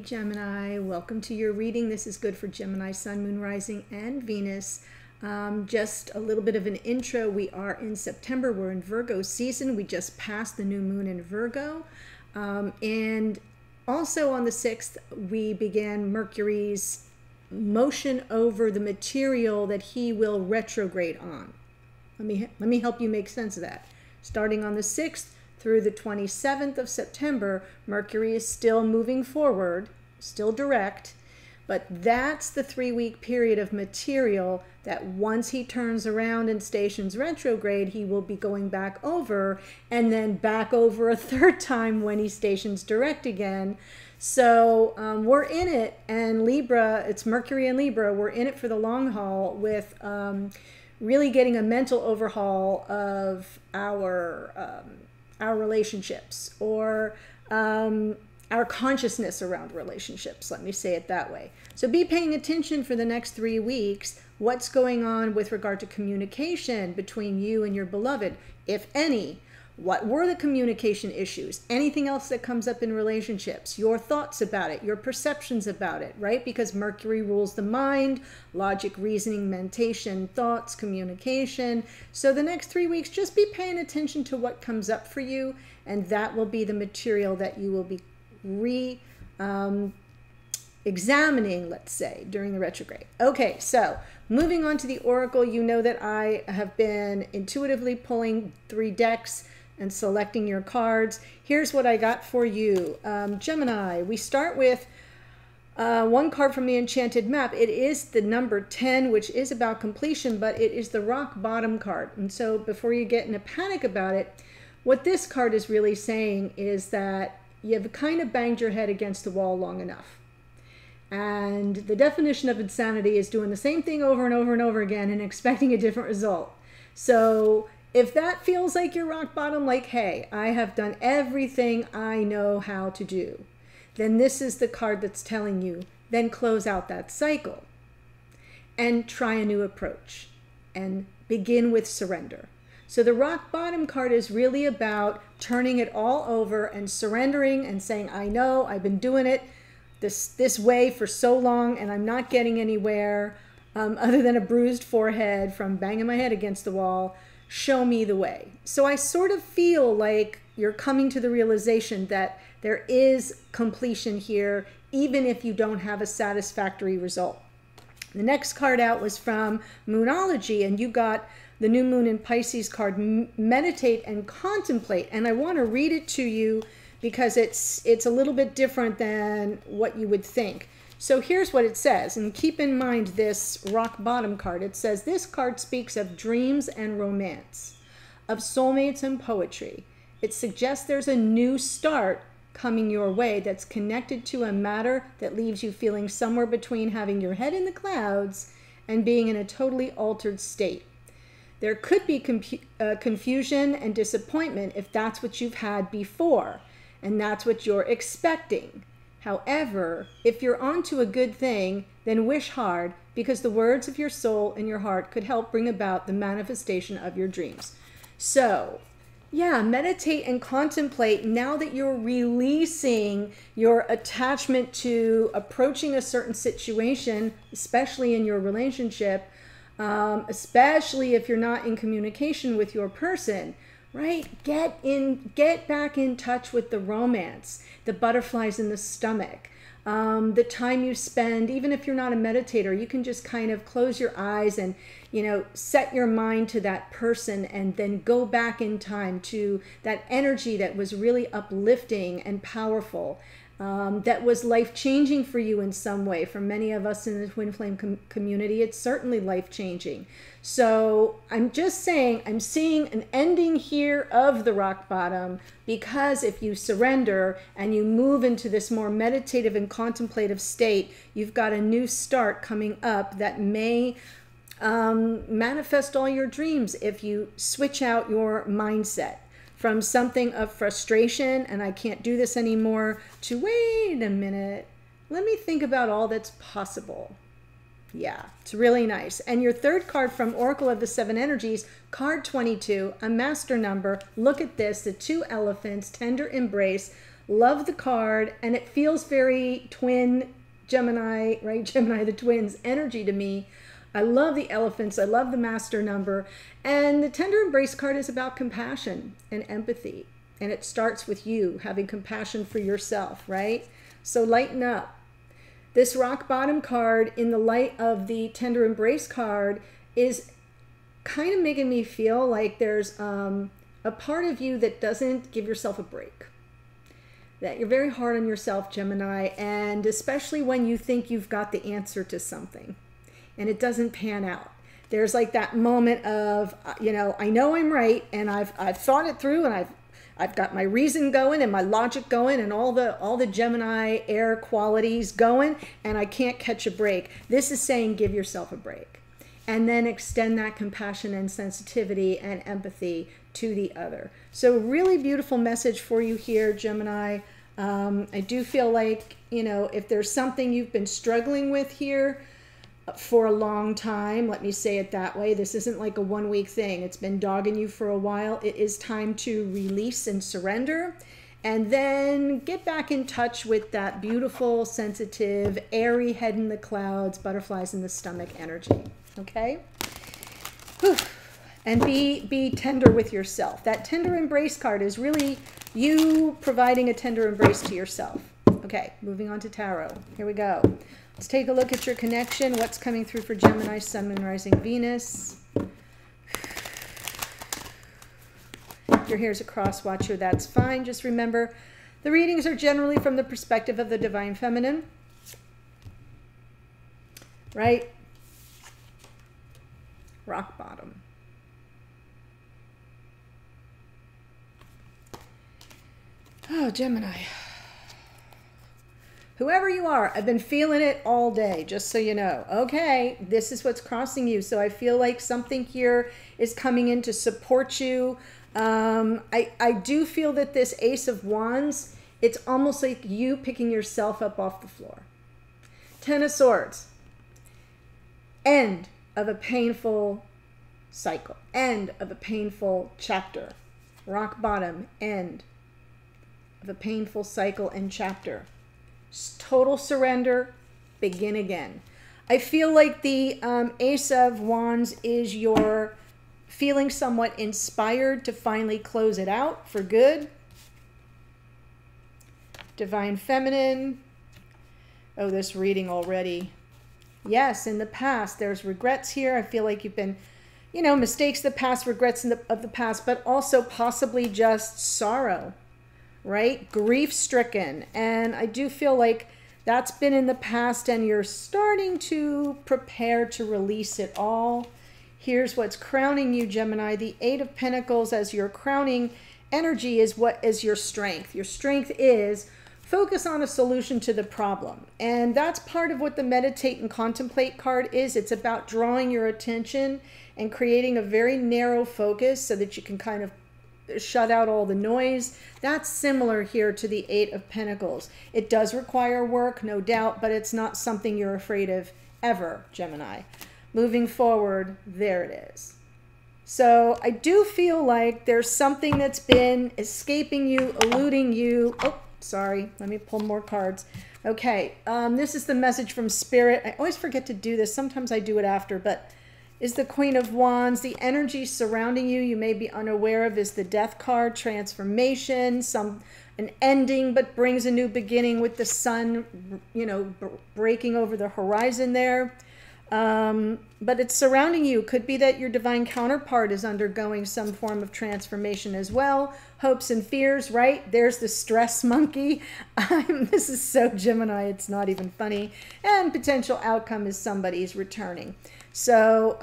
Gemini. Welcome to your reading. This is good for Gemini, Sun, Moon, Rising, and Venus. Just a little bit of an intro. We are in September. We're in Virgo season. We just passed the new moon in Virgo. And also on the 6th, we began Mercury's motion over the material that he will retrograde on. Let me help you make sense of that. Starting on the 6th, through the 27th of September, Mercury is still moving forward, still direct, but that's the 3-week period of material that once he turns around and stations retrograde, he will be going back over, and then back over a third time when he stations direct again. So we're in it, and Libra, it's Mercury and Libra, we're in it for the long haul with really getting a mental overhaul of our relationships, or our consciousness around relationships. Let me say it that way. So be paying attention for the next 3 weeks. What's going on with regard to communication between you and your beloved, if any? What were the communication issues? Anything else that comes up in relationships? Your thoughts about it, your perceptions about it, right? Because Mercury rules the mind, logic, reasoning, mentation, thoughts, communication. So the next 3 weeks, just be paying attention to what comes up for you, and that will be the material that you will be examining, let's say, during the retrograde. Okay, so moving on to the Oracle, you know that I have been intuitively pulling 3 decks and selecting your cards. Here's what I got for you. Gemini, we start with one card from the Enchanted Map. It is the number 10, which is about completion, but it is the rock bottom card. And so before you get in a panic about it, what this card is really saying is that you've kind of banged your head against the wall long enough. And the definition of insanity is doing the same thing over and over and over again and expecting a different result. So if that feels like your rock bottom, like, hey, I have done everything I know how to do, then this is the card that's telling you, then close out that cycle and try a new approach and begin with surrender. So the rock bottom card is really about turning it all over and surrendering and saying, I know, I've been doing it this way for so long and I'm not getting anywhere other than a bruised forehead from banging my head against the wall. Show me the way. So I sort of feel like you're coming to the realization that there is completion here, even if you don't have a satisfactory result. The next card out was from Moonology, and you got the new moon in Pisces card, meditate and contemplate. And I want to read it to you because it's a little bit different than what you would think. So here's what it says, and keep in mind this rock bottom card. It says, this card speaks of dreams and romance, of soulmates and poetry. It suggests there's a new start coming your way that's connected to a matter that leaves you feeling somewhere between having your head in the clouds and being in a totally altered state. There could be confusion and disappointment if that's what you've had before, and that's what you're expecting. However, if you're onto a good thing, then wish hard, because the words of your soul and your heart could help bring about the manifestation of your dreams. So, yeah, meditate and contemplate now that you're releasing your attachment to approaching a certain situation, especially in your relationship, especially if you're not in communication with your person. Right? Get back in touch with the romance, the butterflies in the stomach, the time you spend. Even if you're not a meditator, you can just kind of close your eyes and, set your mind to that person and then go back in time to that energy that was really uplifting and powerful, that was life-changing for you in some way. For many of us in the Twin Flame community, it's certainly life-changing. So I'm just saying, I'm seeing an ending here of the rock bottom, because if you surrender and you move into this more meditative and contemplative state, you've got a new start coming up that may manifest all your dreams if you switch out your mindset from something of frustration and I can't do this anymore to, wait a minute, let me think about all that's possible. Yeah, it's really nice. And your third card from Oracle of the Seven Energies, card 22, a master number. Look at this, the 2 elephants, tender embrace, Love the card, and it feels very twin Gemini, right? Gemini, the twins energy to me. I love the elephants. I love the master number. And the tender embrace card is about compassion and empathy. And it starts with you having compassion for yourself, right? So lighten up. This rock bottom card in the light of the tender embrace card is kind of making me feel like there's a part of you that doesn't give yourself a break. That you're very hard on yourself, Gemini, and especially when you think you've got the answer to something and it doesn't pan out. There's like that moment of, you know I'm right, and I've thought it through, and I've got my reason going and my logic going and all the Gemini air qualities going, and I can't catch a break. This is saying give yourself a break, and then extend that compassion and sensitivity and empathy to the other. So really beautiful message for you here, Gemini. I do feel like, if there's something you've been struggling with here for a long time, let me say it that way. This isn't like a 1 week thing. It's been dogging you for a while. It is time to release and surrender, and then get back in touch with that beautiful, sensitive, airy head in the clouds, butterflies in the stomach energy. Okay? Whew. And be tender with yourself. That tender embrace card is really you providing a tender embrace to yourself. Okay, moving on to tarot. Here we go. Let's take a look at your connection. What's coming through for Gemini, Sun, Moon, Rising, Venus. If your hair's a cross watcher, that's fine. Just remember, the readings are generally from the perspective of the Divine Feminine. Right? Rock bottom. Oh, Gemini. Whoever you are, I've been feeling it all day, just so you know. Okay, this is what's crossing you. So I feel like something here is coming in to support you. I do feel that this Ace of Wands, it's almost like you picking yourself up off the floor. Ten of Swords. End of a painful cycle. End of a painful chapter. Rock bottom. End of a painful cycle and chapter. Total surrender, begin again. I feel like the Ace of Wands is your feeling somewhat inspired to finally close it out for good. Divine Feminine. Oh, this reading already. Yes, in the past, there's regrets here. I feel like you've been, mistakes of the past, regrets of the past, but also possibly just sorrow. Right? Grief-stricken. And I do feel like that's been in the past and you're starting to prepare to release it all. Here's what's crowning you, Gemini. The Eight of Pentacles as your crowning energy is what is your strength. Your strength is focus on a solution to the problem. And that's part of what the Meditate and Contemplate card is. It's about drawing your attention and creating a very narrow focus so that you can kind of shut out all the noise. That's similar here to the Eight of Pentacles. It does require work, no doubt, but it's not something you're afraid of ever, Gemini. Moving forward, there it is. So I do feel like there's something that's been escaping you, eluding you. Oh, sorry. Let me pull more cards. Okay. This is the message from Spirit. I always forget to do this. Sometimes I do it after, but is the Queen of Wands. The energy surrounding you may be unaware of is the Death card, transformation, an ending, but brings a new beginning with the sun, breaking over the horizon there. But it's surrounding you. Could be that your divine counterpart is undergoing some form of transformation as well. Hopes and fears, right? There's the stress monkey. This is so Gemini, it's not even funny. And potential outcome is somebody's returning. So,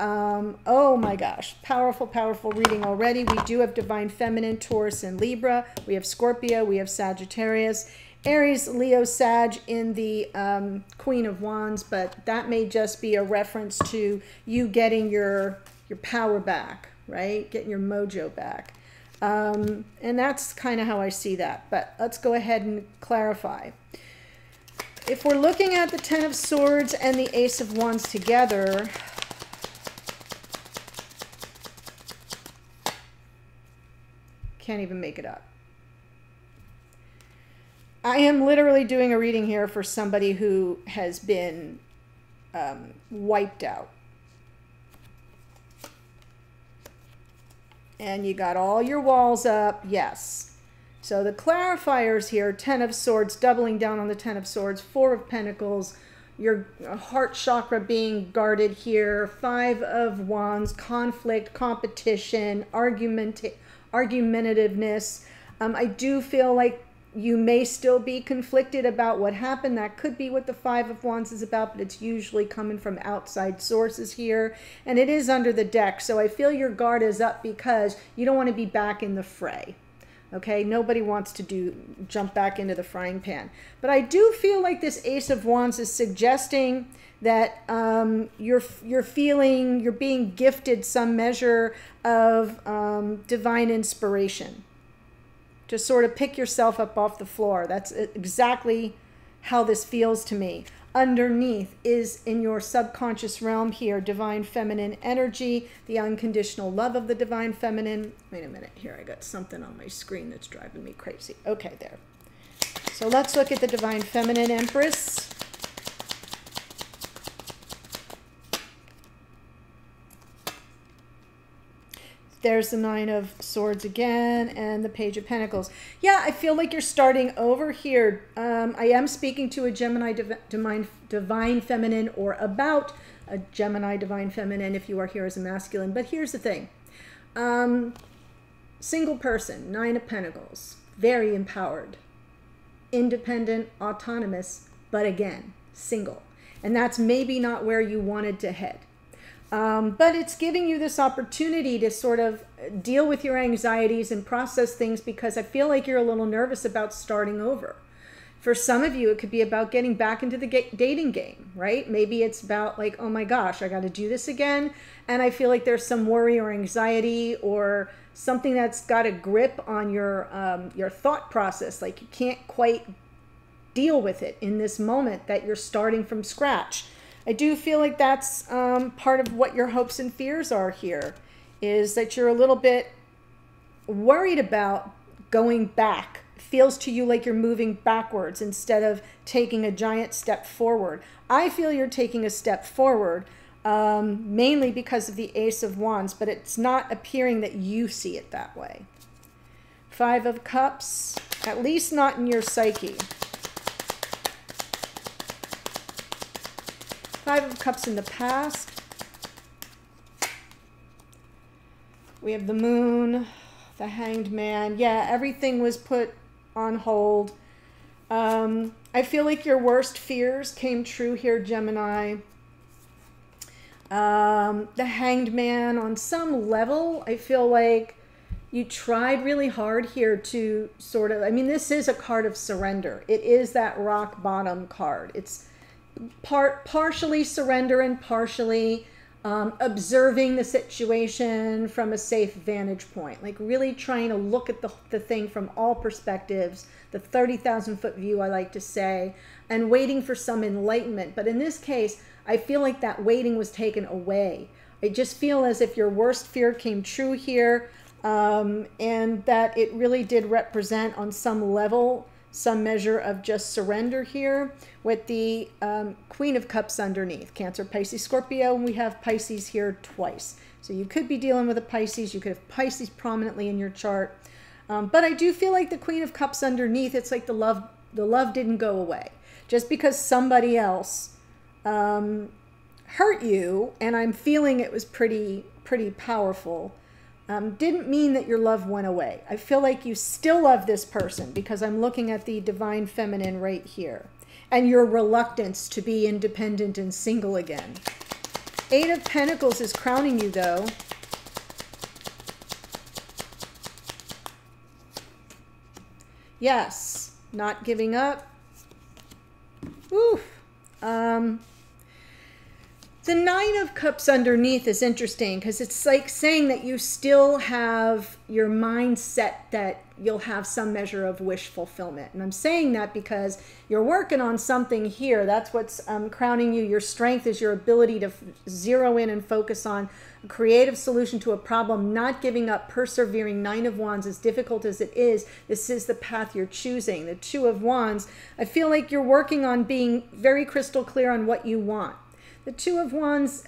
oh my gosh, powerful, powerful reading already. We do have Divine Feminine, Taurus, and Libra. We have Scorpio, we have Sagittarius, Aries, Leo, Sag in the Queen of Wands, but that may just be a reference to you getting your power back, right? Getting your mojo back. And that's kind of how I see that, but let's go ahead and clarify. If we're looking at the Ten of Swords and the Ace of Wands together, can't even make it up. I am literally doing a reading here for somebody who has been wiped out. And you got all your walls up, yes. So the clarifiers here, 10 of Swords, doubling down on the 10 of Swords, 4 of Pentacles, your heart chakra being guarded here, 5 of Wands, conflict, competition, argumentativeness. I do feel like you may still be conflicted about what happened. That could be what the 5 of Wands is about, but it's usually coming from outside sources here. And it is under the deck, so I feel your guard is up because you don't want to be back in the fray. Okay, nobody wants to jump back into the frying pan. But I do feel like this Ace of Wands is suggesting that you're being gifted some measure of divine inspiration to sort of pick yourself up off the floor. That's exactly how this feels to me. Underneath is, in your subconscious realm here, divine feminine energy, the unconditional love of the divine feminine. Wait a minute here, I got something on my screen that's driving me crazy. Okay, there. So let's look at the divine feminine empress. There's the 9 of Swords again, and the Page of Pentacles. Yeah, I feel like you're starting over here. I am speaking to a Gemini divine feminine, or about a Gemini divine feminine if you are here as a masculine. But here's the thing. Single person, 9 of Pentacles, very empowered, independent, autonomous, but again, single. And that's maybe not where you wanted to head. But it's giving you this opportunity to sort of deal with your anxieties and process things, because I feel like you're a little nervous about starting over. For some of you, it could be about getting back into the dating game, right? Maybe it's about like, oh my gosh, I got to do this again. And I feel like there's some worry or anxiety or something that's got a grip on your thought process. Like you can't quite deal with it in this moment that you're starting from scratch. I do feel like that's part of what your hopes and fears are here, is that you're a little bit worried about going back. It feels to you like you're moving backwards instead of taking a giant step forward. I feel you're taking a step forward, mainly because of the Ace of Wands, but it's not appearing that you see it that way. 5 of Cups, at least not in your psyche. 5 of Cups in the past. We have the Moon, the Hanged Man. Yeah, everything was put on hold. I feel like your worst fears came true here, Gemini. The Hanged Man, on some level, I feel like you tried really hard here to sort of, I mean, this is a card of surrender. It is that rock bottom card. It's partially surrender and partially observing the situation from a safe vantage point, like really trying to look at the thing from all perspectives, the 30,000-foot view, I like to say, and waiting for some enlightenment. But in this case, I feel like that waiting was taken away. I just feel as if your worst fear came true here, and that it really did represent on some level some measure of just surrender here, with the Queen of Cups underneath. Cancer, Pisces, Scorpio, and we have Pisces here twice. So you could be dealing with a Pisces. You could have Pisces prominently in your chart. But I do feel like the Queen of Cups underneath, it's like the love didn't go away. Just because somebody else hurt you, and I'm feeling it was pretty powerful, didn't mean that your love went away. I feel like you still love this person, because I'm looking at the divine feminine right here, and your reluctance to be independent and single again. 8 of Pentacles is crowning you, though. Yes, not giving up. Oof. The Nine of Cups underneath is interesting because it's like saying that you still have your mindset that you'll have some measure of wish fulfillment. And I'm saying that because you're working on something here. That's what's crowning you. Your strength is your ability to zero in and focus on a creative solution to a problem, not giving up, persevering. Nine of Wands, as difficult as it is, this is the path you're choosing. The Two of Wands, I feel like you're working on being very crystal clear on what you want. The Two of Wands,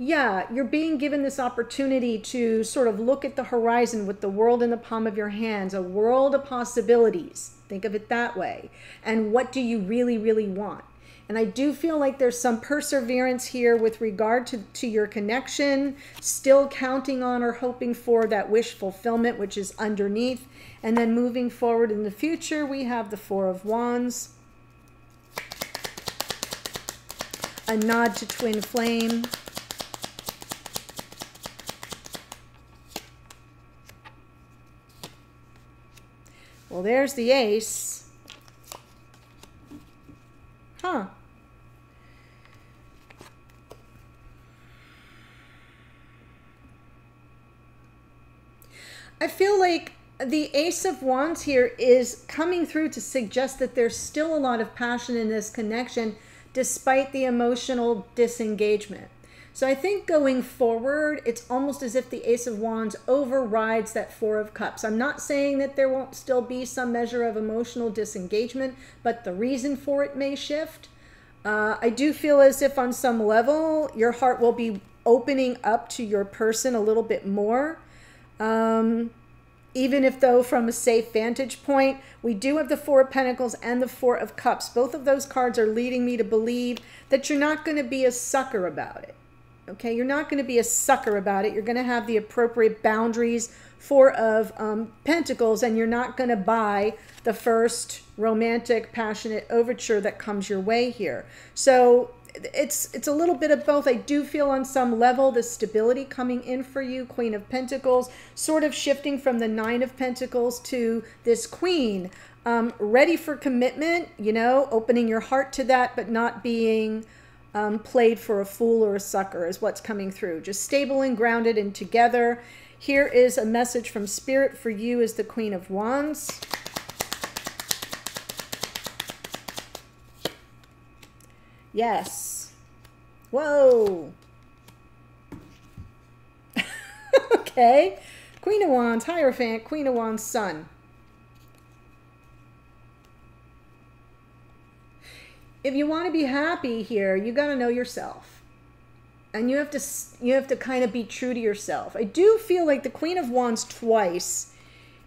yeah, you're being given this opportunity to sort of look at the horizon with the world in the palm of your hands, a world of possibilities. Think of it that way. And what do you really, really want? And I do feel like there's some perseverance here with regard to your connection, still counting on or hoping for that wish fulfillment, which is underneath. And then moving forward in the future, we have the Four of Wands. A nod to twin flame. Well, there's the Ace. Huh. I feel like the Ace of Wands here is coming through to suggest that there's still a lot of passion in this connection despite the emotional disengagement. So I think going forward, it's almost as if the Ace of Wands overrides that Four of Cups. I'm not saying that there won't still be some measure of emotional disengagement, but the reason for it may shift. I do feel as if on some level, your heart will be opening up to your person a little bit more. Even if though from a safe vantage point, we do have the Four of Pentacles and the Four of Cups. Both of those cards are leading me to believe that you're not going to be a sucker about it. Okay, you're not going to be a sucker about it. You're going to have the appropriate boundaries. Four of Pentacles, and you're not going to buy the first romantic, passionate overture that comes your way here. So it's a little bit of both. I do feel on some level the stability coming in for you. Queen of Pentacles, sort of shifting from the Nine of Pentacles to this Queen. Ready for commitment, you know, opening your heart to that, but not being played for a fool or a sucker is what's coming through. Just stable and grounded and together. Here is a message from Spirit for you as the Queen of Wands. Yes. Whoa. Okay. Queen of Wands, Hierophant, Queen of Wands, Sun. If you want to be happy here, you got to know yourself. And you have to kind of be true to yourself. I do feel like the Queen of Wands twice,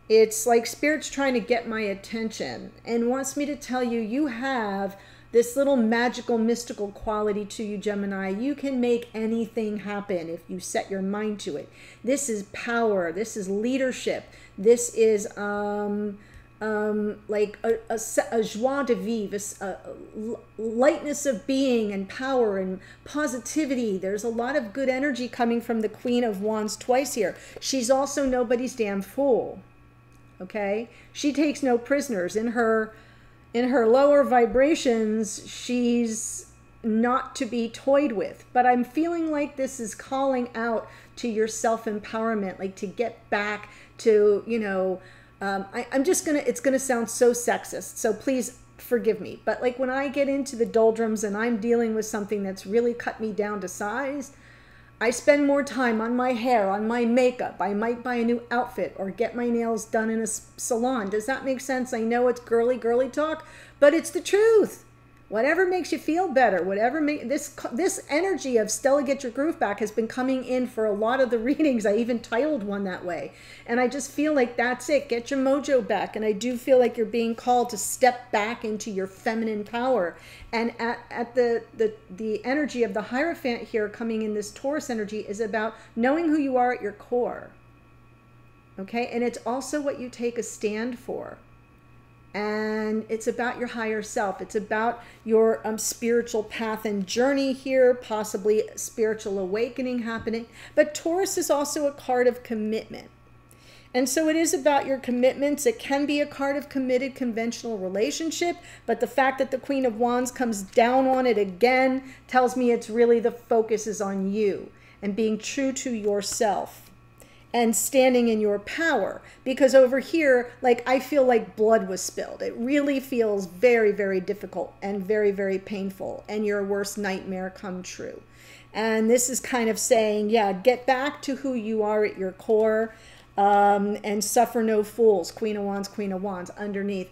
it's like Spirit's trying to get my attention and wants me to tell you, you have this little magical, mystical quality to you, Gemini. You can make anything happen if you set your mind to it. This is power. This is leadership. This is like a joie de vivre, a lightness of being and power and positivity. There's a lot of good energy coming from the Queen of Wands twice here. She's also nobody's damn fool. Okay? She takes no prisoners. In her lower vibrations, she's not to be toyed with. But I'm feeling like this is calling out to your self-empowerment, like to get back to, you know, it's gonna sound so sexist, so please forgive me. But like when I get into the doldrums and I'm dealing with something that's really cut me down to size, I spend more time on my hair, on my makeup. I might buy a new outfit or get my nails done in a salon. Does that make sense? I know it's girly talk, but it's the truth. Whatever makes you feel better, this energy of Stella Get Your Groove Back has been coming in for a lot of the readings. I even titled one that way. And I just feel like that's it. Get your mojo back. And I do feel like you're being called to step back into your feminine power. And at the energy of the Hierophant here coming in, this Taurus energy is about knowing who you are at your core. Okay? And it's also what you take a stand for. And it's about your higher self. It's about your spiritual path and journey here, possibly spiritual awakening happening. But Taurus is also a card of commitment. And so it is about your commitments. It can be a card of committed conventional relationship, but the fact that the Queen of Wands comes down on it again tells me it's really the focus is on you and being true to yourself and standing in your power. Because over here, like, I feel like blood was spilled. It really feels very, very difficult and very, very painful, and your worst nightmare come true. And this is kind of saying, yeah, get back to who you are at your core. And suffer no fools. Queen of Wands underneath,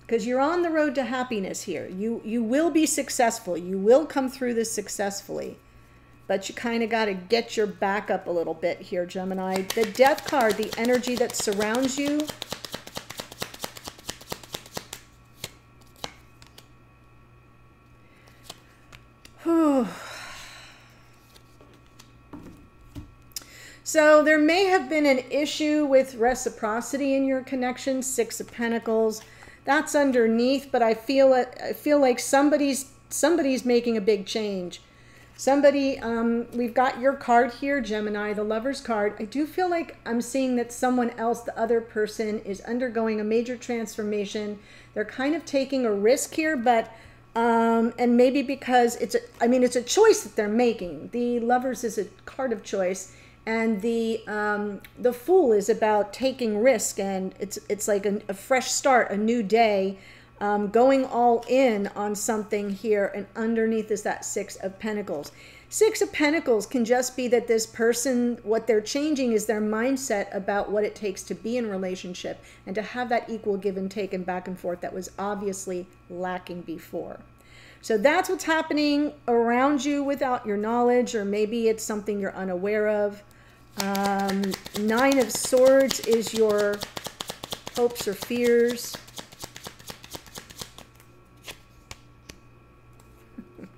because you're on the road to happiness here. You will be successful. You will come through this successfully, but you kind of got to get your back up a little bit here, Gemini. The Death card, the energy that surrounds you. Whew. So there may have been an issue with reciprocity in your connection. Six of Pentacles, that's underneath, but I feel like somebody's making a big change. Somebody, we've got your card here, Gemini, the Lover's card. I do feel like I'm seeing that someone else, the other person, is undergoing a major transformation. They're kind of taking a risk here, but and maybe because it's a choice that they're making. The Lovers is a card of choice. And the Fool is about taking risk, and it's like a fresh start, a new day, going all in on something here. And underneath is that Six of Pentacles. Six of Pentacles can just be that this person, what they're changing is their mindset about what it takes to be in a relationship and to have that equal give and take and back and forth that was obviously lacking before. So that's what's happening around you without your knowledge, or maybe it's something you're unaware of. Nine of Swords is your hopes or fears.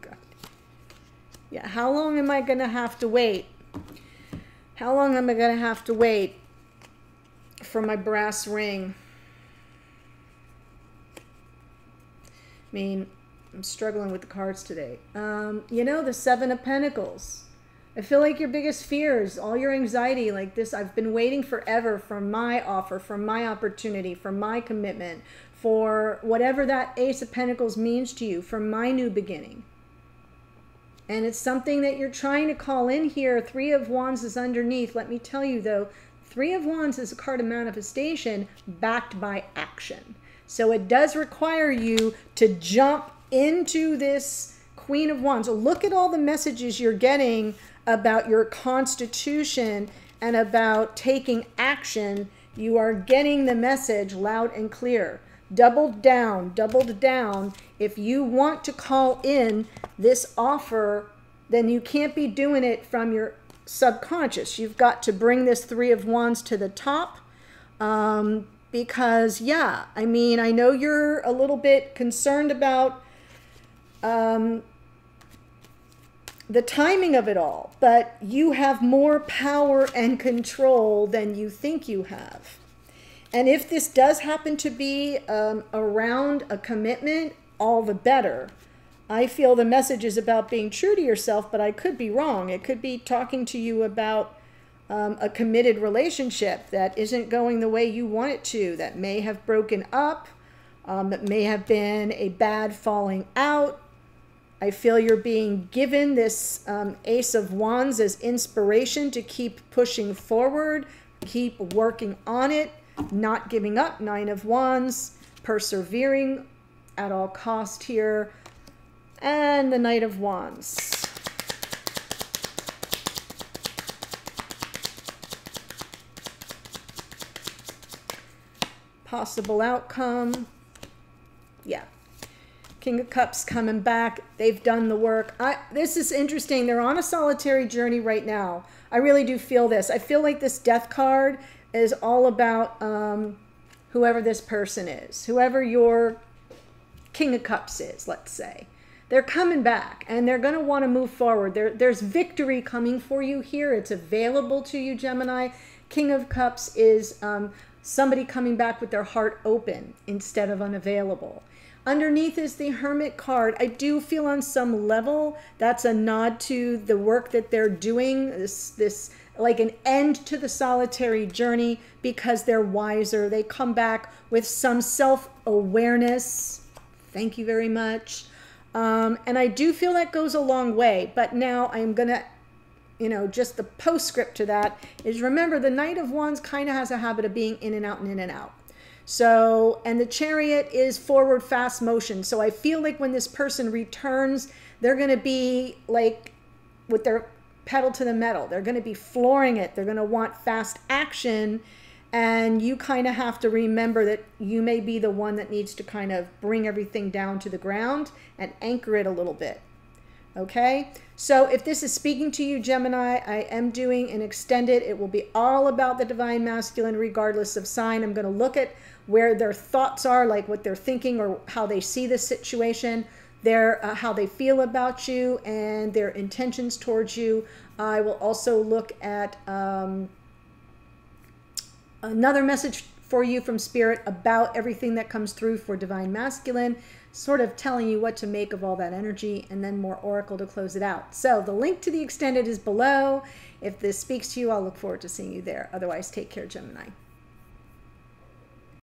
God. Yeah, how long am I going to have to wait? How long am I going to have to wait for my brass ring? I mean, I'm struggling with the cards today. You know, the Seven of Pentacles. I feel like your biggest fears, all your anxiety, like this, I've been waiting forever for my offer, for my opportunity, for my commitment, for whatever that Ace of Pentacles means to you, for my new beginning. And it's something that you're trying to call in here. Three of Wands is underneath. Let me tell you though, Three of Wands is a card of manifestation backed by action. So it does require you to jump into this Queen of Wands. So look at all the messages you're getting about your constitution and about taking action. You are getting the message loud and clear. Doubled down, doubled down. If you want to call in this offer, then you can't be doing it from your subconscious. You've got to bring this Three of Wands to the top. Because, yeah, I mean, I know you're a little bit concerned about the timing of it all, but you have more power and control than you think you have. And if this does happen to be around a commitment, all the better. I feel the message is about being true to yourself, but I could be wrong. It could be talking to you about a committed relationship that isn't going the way you want it to, that may have broken up, that may have been a bad falling out. I feel you're being given this Ace of Wands as inspiration to keep pushing forward, keep working on it, not giving up. Nine of Wands, persevering at all cost here. And the Knight of Wands. Possible outcome. Yeah. King of Cups coming back. They've done the work. This is interesting. They're on a solitary journey right now. I really do feel this. I feel like this Death card is all about whoever this person is. Whoever your King of Cups is, let's say. They're coming back and they're going to want to move forward. There's victory coming for you here. It's available to you, Gemini. King of Cups is somebody coming back with their heart open instead of unavailable. Underneath is the Hermit card. I do feel on some level that's a nod to the work that they're doing, this like an end to the solitary journey, because they're wiser. They come back with some self-awareness. Thank you very much. And I do feel that goes a long way. But now I'm going to, just the postscript to that is, remember, the Knight of Wands kind of has a habit of being in and out and in and out. So, and the Chariot is forward fast motion. So I feel like when this person returns, they're going to be like with their pedal to the metal. They're going to be flooring it. They're going to want fast action. And you kind of have to remember that you may be the one that needs to kind of bring everything down to the ground and anchor it a little bit. Okay, so if this is speaking to you, Gemini, I am doing an extended. It will be all about the Divine Masculine, regardless of sign. I'm going to look at where their thoughts are, like what they're thinking or how they see the situation, how they feel about you, and their intentions towards you. I will also look at another message for you from Spirit about everything that comes through for Divine Masculine, sort of telling you what to make of all that energy, and then more oracle to close it out. So the link to the extended is below. If this speaks to you, I'll look forward to seeing you there. Otherwise, take care, Gemini.